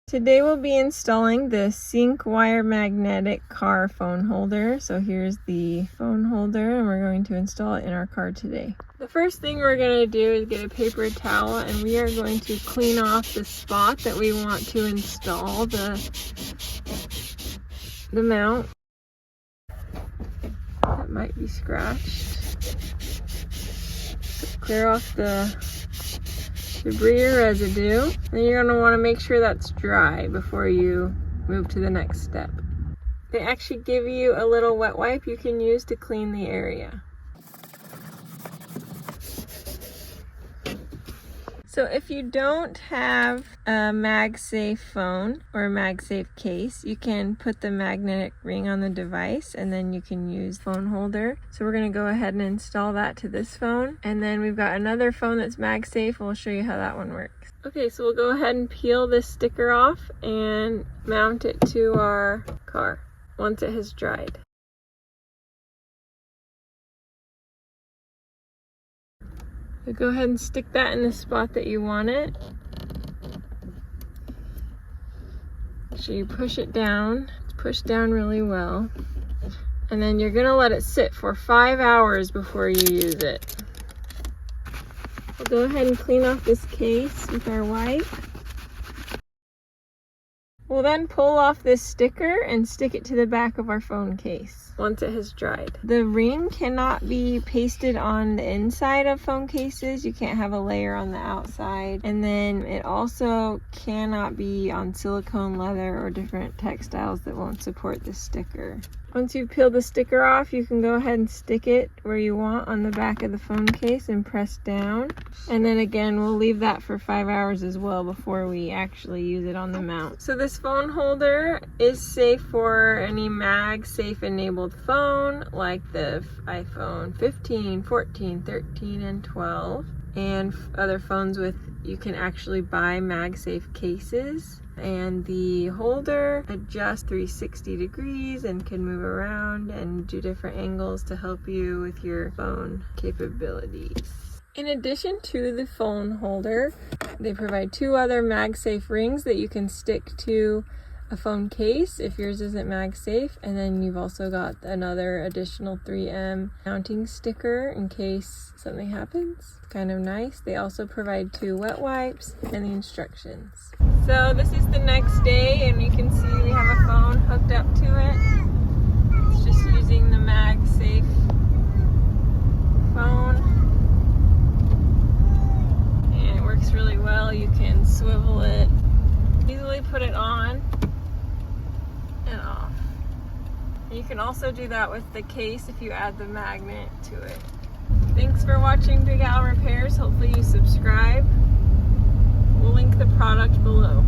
Today we'll be installing the Syncwire magnetic car phone holder. So here's the phone holder and we're going to install it in our car today. The first thing we're going to do is get a paper towel and we are going to clean off the spot that we want to install the mount. That might be scratched. Clear off the debris or residue. Then you're going to want to make sure that's dry before you move to the next step. They actually give you a little wet wipe you can use to clean the area. So if you don't have a MagSafe phone or a MagSafe case, you can put the magnetic ring on the device and then you can use phone holder. So we're going to go ahead and install that to this phone. And then we've got another phone that's MagSafe. We'll show you how that one works. Okay, so we'll go ahead and peel this sticker off and mount it to our car once it has dried. So go ahead and stick that in the spot that you want it. So you push it down, push down really well. And then you're gonna let it sit for 5 hours before you use it. We'll go ahead and clean off this case with our wipe. We'll then pull off this sticker and stick it to the back of our phone case once it has dried. The ring cannot be pasted on the inside of phone cases. You can't have a layer on the outside. And then it also cannot be on silicone leather or different textiles that won't support the sticker. Once you've peeled the sticker off, you can go ahead and stick it where you want on the back of the phone case and press down. And then again, we'll leave that for 5 hours as well before we actually use it on the mount. So this phone holder is safe for any MagSafe enabled phone like the iPhone 15, 14, 13, and 12. And other phones with, you can actually buy MagSafe cases. And the holder adjusts 360 degrees and can move around and do different angles to help you with your phone capabilities. In addition to the phone holder, they provide 2 other MagSafe rings that you can stick to a phone case if yours isn't MagSafe, and then you've also got another additional 3M mounting sticker in case something happens. It's kind of nice. They also provide 2 wet wipes and the instructions. So this is the next day and you can see we have a phone hooked up to it. It's just using the MagSafe phone and it works really well. You can swivel it, easily put it on and off. You can also do that with the case if you add the magnet to it. Thanks for watching Big Al Repairs. Hopefully you subscribe. We'll link the product below.